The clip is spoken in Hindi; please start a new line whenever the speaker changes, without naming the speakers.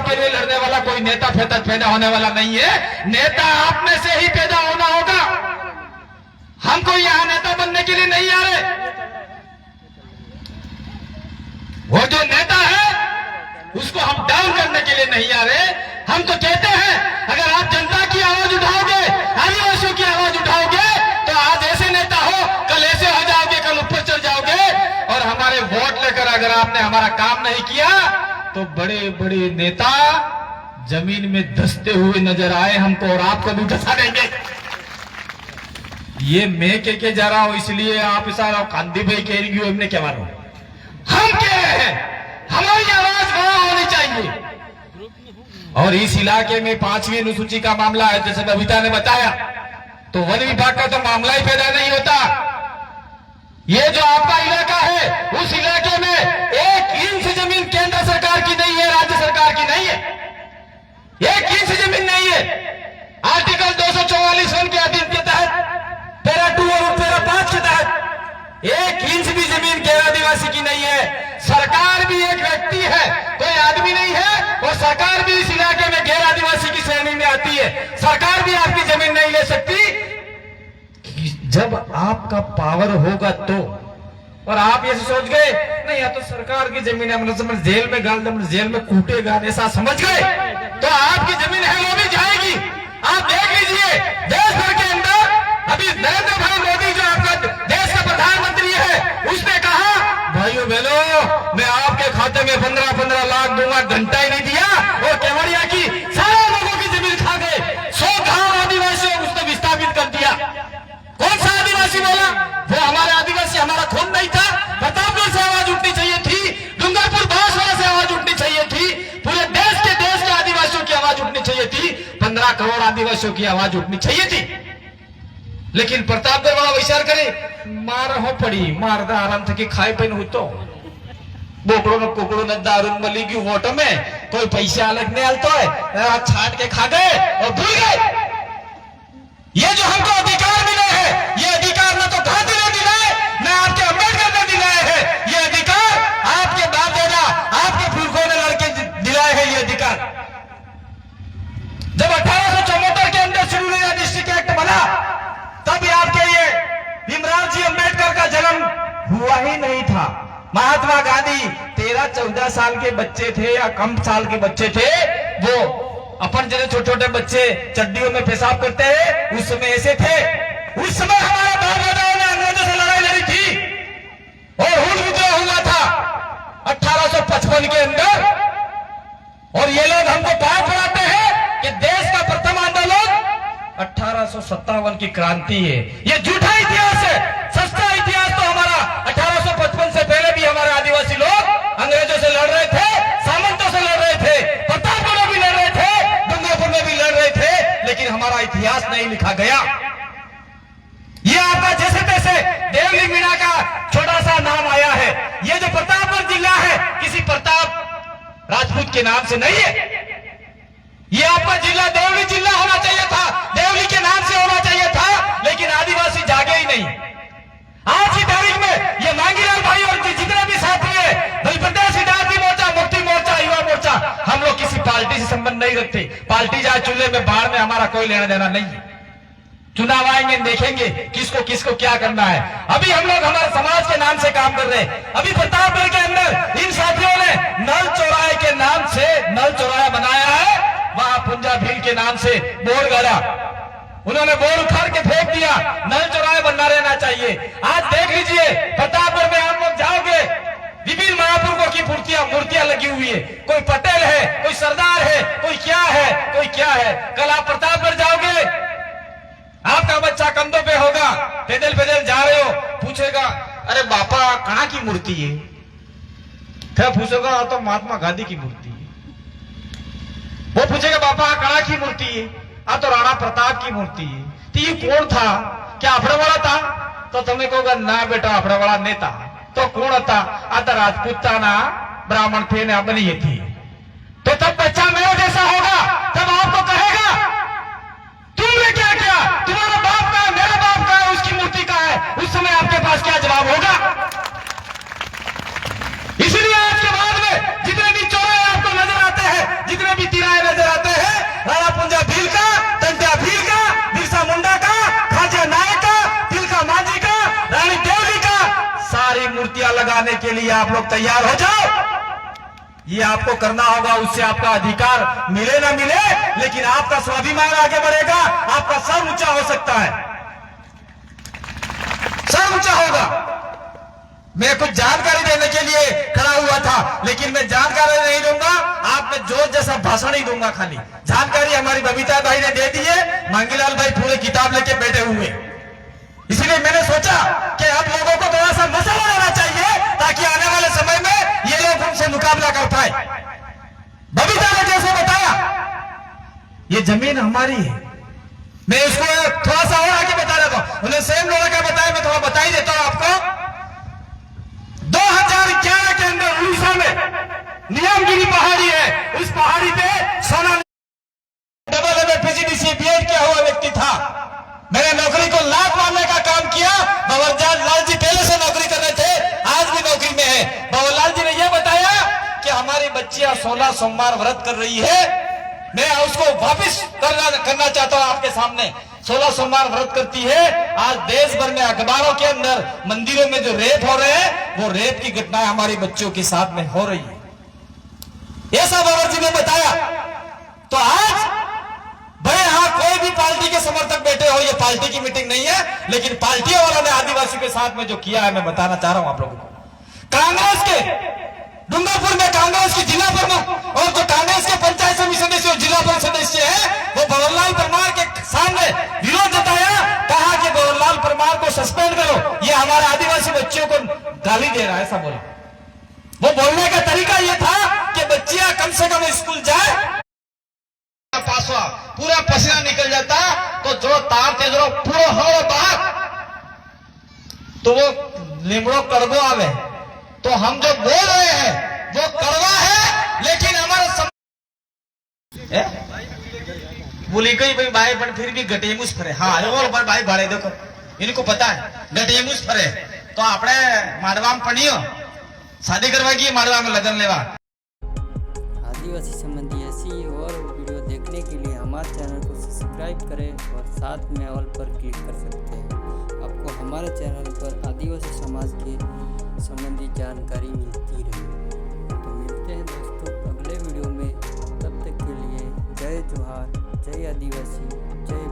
के लिए लड़ने वाला कोई नेता पैदा होने वाला नहीं है। नेता आप में से ही पैदा होना होगा। हम कोई यहां नेता बनने के लिए नहीं आ रहे। वो जो नेता है उसको हम डाउन करने के लिए नहीं आ रहे। हम तो कहते हैं अगर आप जनता की आवाज उठाओगे, आदिवासियों की आवाज उठाओगे, तो आज ऐसे नेता हो, कल ऐसे हो जाओगे, कल ऊपर चढ़ जाओगे। और हमारे वोट लेकर अगर आपने हमारा काम नहीं किया तो बड़े बड़े नेता जमीन में धंसते हुए नजर आए हमको, और आपको भी धंसा देंगे। ये मैं के जा रहा हूं, इसलिए आप सारा कांदी भाई कह रही हमने क्या मानो, हम कह रहे हैं हमारी आवाज वहां होनी चाहिए। और इस इलाके में 5वीं अनुसूची का मामला है, जैसे बबीता ने बताया, तो वन विभाग का तो मामला ही पैदा नहीं होता। ये जो आपका इलाका है, उस इलाके में 1 इंच जमीन केंद्र सरकार की नहीं है, राज्य सरकार की नहीं है। 1 इंच जमीन नहीं है। आर्टिकल 244 वन के अधीन के तहत पैरा 2 और पैरा 5 के तहत 1 इंच भी जमीन गैर आदिवासी की नहीं है। सरकार भी एक व्यक्ति है, कोई आदमी नहीं है, और सरकार भी इस इलाके में गैर आदिवासी की श्रेणी में आती है। सरकार भी आपकी जमीन नहीं ले सकती। जब आपका पावर होगा तो, और आप ये सोच गए नहीं या तो सरकार की जमीन है, मतलब जेल में गाल दम जेल में कूटेगा, ऐसा समझ गए तो आपकी जमीन है वो भी जाएगी। आप देख लीजिए देश भर के अंदर अभी नरेंद्र भाई मोदी जो आपका देश का प्रधानमंत्री है, उसने कहा भाइयों बहनों मैं आपके खाते में 15-15 लाख दूंगा, घंटा ही नहीं दिया और केवड़िया की सारे लोगों की जमीन खा गए। 100 गांव आदिवासियों उसने विस्थापित कर दिया। कौन सा आदिवासी बोला? वो हमारे आदिवासी, हमारा खून नहीं था। प्रतापगढ़ से आवाज उठनी चाहिए थी, डूंगरपुर बांसवाड़ा से आवाज उठनी चाहिए थी, पूरे देश के आदिवासियों की आवाज उठनी चाहिए थी, 15 करोड़ आदिवासियों की आवाज उठनी चाहिए थी। लेकिन प्रतापगढ़ वाला विचार करे मार हो पड़ी, मारदा आराम थे कि खाए पेन हो तो बोकड़ो न कुकड़ो न दारू मली की वोट में कोई पैसे अलग नहीं आलता है, छाट के खा गए और भूल गए। ये जो हमको अधिकार मिले हैं, ये अधिकार न तो गांधी ने दिलाए, न आपके अम्बेडकर ने दिलाए हैं। ये अधिकार आपके बाप दादा, आपके पुरखों ने लड़के दिलाए हैं। ये अधिकार जब 1874 के अंदर सिरुलिया डिस्ट्रिक्ट एक्ट बना, तब आपके ये भीमराव जी अम्बेडकर का जन्म हुआ ही नहीं था। महात्मा गांधी 13-14 साल के बच्चे थे या कम साल के बच्चे थे। वो अपन जैसे छोटे छोटे बच्चे चड्डियों में पेशाब करते हैं, उस समय ऐसे थे। उस समय हमारे बाप दादाओं ने अंग्रेजों से लड़ाई लड़ी थी और हुल विद्रोह हुआ था 1855 के अंदर। और ये लोग हमको पाठ पढ़ाते हैं कि देश का प्रथम आंदोलन 1857 की क्रांति है। ये झूठा इतिहास है। सस्ता इतिहास तो हमारा 1855 से पहले भी हमारे आदिवासी लोग अंग्रेजों से लड़ रहे थे, सामंतों से लड़ रहे थे, प्रतापगढ़ में भी लड़ रहे थे, डूंगरपुर में भी लड़ रहे थे, लेकिन हमारा इतिहास नहीं लिखा गया। ये आपका जैसे तैसे देवली मीणा का छोटा सा नाम आया है। ये जो प्रतापगढ़ जिला है किसी प्रताप राजपूत के नाम से नहीं है। ये आपका जिला देवली जिला होना चाहिए था, देवली के नाम से होना चाहिए था, लेकिन आदिवासी जागे ही नहीं। आज की तारीख में ये मांगीलाल भाई और जितने भी साथी है, प्रदेश विद्यार्थी मोर्चा, मुक्ति मोर्चा, युवा मोर्चा, हम लोग किसी पार्टी से संबंध नहीं रखते। पार्टी जाए चूल्हे में बाढ़ में हमारा कोई लेना देना नहीं है। चुनाव आएंगे देखेंगे किसको किसको क्या करना है। अभी हम लोग हमारे समाज के नाम से काम कर रहे हैं। अभी प्रतापगढ़ के अंदर इन साथियों ने नल चौराहे के नाम से नल चौराहा बनाया है, वहां पुंजा भील के नाम से बोर्ड गाड़ा, उन्होंने बोर्ड उखाड़ के फेंक दिया। नल चौराहे बनना रहना चाहिए। आज देख लीजिए प्रतापगढ़ में आप लोग जाओगे, विभिन्न महापुरुषों की मूर्तियां लगी हुई है। कोई पटेल है, कोई सरदार है, कोई क्या है, कोई क्या है। कल आप प्रतापगढ़ जाओगे, आपका बच्चा कंधों पे होगा, पैदल पैदल जा रहे हो, पूछेगा अरे बापा कहाँ की मूर्ति है? फिर पूछेगा तो महात्मा गांधी की मूर्ति है। वो पूछेगा बापा कहाँ की मूर्ति है? तो राणा प्रताप की मूर्ति है। तो ये कौन था? क्या अफड़ेवाला था? तो तुम्हें कहोगा ना बेटा अफड़ेवाला नेता। तो कौन था? तो राजपूत था ना, ब्राह्मण थे ना, बनी थी। तो तब बच्चा मेरे जैसा होगा, तब आपको कहेगा तुमने क्या किया? तुम्हारा बाप का है, मेरा बाप का है, उसकी मूर्ति का है। उस समय आपके पास क्या जवाब होगा? इसलिए आज के बाद में जितने भी चौराहे आपको नजर आते हैं, जितने भी कराने के लिए आप लोग तैयार हो जाओ। ये आपको करना होगा, उससे आपका अधिकार मिले ना मिले, लेकिन आपका स्वाभिमान आगे बढ़ेगा, आपका सर ऊंचा हो सकता है, सर ऊंचा होगा। मैं कुछ जानकारी देने के लिए खड़ा हुआ था, लेकिन मैं जानकारी नहीं दूंगा, आप में जोर जैसा भाषण ही दूंगा। खाली जानकारी हमारी बबीता भाई ने दे दी है, मांगीलाल भाई पूरे किताब लेके बैठे हुए, इसलिए मैंने सोचा कि अब लोगों को थोड़ा सा मसाला देना चाहिए, ताकि आने वाले समय में ये लोग हमसे मुकाबला कर पाए। बबीता ने कैसे बताया, ये जमीन हमारी है, मैं इसको थोड़ा सा और आगे बता देता हूं। उन्हें सेम लोगों का बताया, मैं थोड़ा बता ही देता हूं आपको। 2011 के अंदर उड़ीसा में नियमगिरी पहाड़ी है, उस पहाड़ी पे सोना डबल एमए पीजीडीसी बीएड किया हुआ व्यक्ति था। मैंने नौकरी को लात मारने का काम किया। बबरजान लाल जी पहले से नौकरी कर रहे थे, आज भी नौकरी में है। बबरलाल जी ने यह बताया कि हमारी बच्चियां 16 सोमवार व्रत कर रही है, मैं उसको वापस करना चाहता हूं आपके सामने। 16 सोमवार व्रत करती है। आज देश भर में अखबारों के अंदर मंदिरों में जो रेप हो रहे हैं, वो रेप की घटनाएं हमारी बच्चों के साथ में हो रही है, ऐसा बाबर जी ने बताया। तो आज भाई हाँ, कोई भी पार्टी के समर्थक बैठे हो, ये पार्टी की मीटिंग नहीं है, लेकिन पार्टियों वालों ने आदिवासी के साथ में जो किया है, मैं बताना चाह रहा हूं आप लोगों को। कांग्रेस के डूंगरपुर में कांग्रेस की जिला प्रमुख और जो कांग्रेस के पंचायत समिति सदस्य और जिला परिषद सदस्य है, वो बबरलाल परमार के सामने विरोध जताया, कहा कि बबरलाल परमार को सस्पेंड करो, ये हमारे आदिवासी बच्चियों को गाली दे रहा है, ऐसा बोला। वो बोलने का तरीका ये था कि बच्चियां कम से कम स्कूल जाए, पास हुआ पूरा पसीना निकल जाता, तो जो तार तेज पूरा हो बात, तो वो लिमड़ो कड़बो आवे। तो हम जो बोल रहे हैं वो कड़वा है, लेकिन हमारा बोली गई भाई बन फिर भी गटेमुस फरे। हाँ पर भाई भाड़े देखो, इनको पता है गटेमुस फरे, तो आपने माडवा में पढ़ियो शादी करवाएगी, माडवा में लगन लेवा।
आदिवासी संबंधी ऐसी और वीडियो देखने के लिए हमारे चैनल को सब्सक्राइब करें और साथ में ऑल पर क्लिक कर सकते हैं। आपको हमारे चैनल पर आदिवासी समाज के संबंधी जानकारी मिलती रहेगी। तो मिलते हैं दोस्तों अगले वीडियो में, तब तक के लिए जय जोहार, जय आदिवासी, जय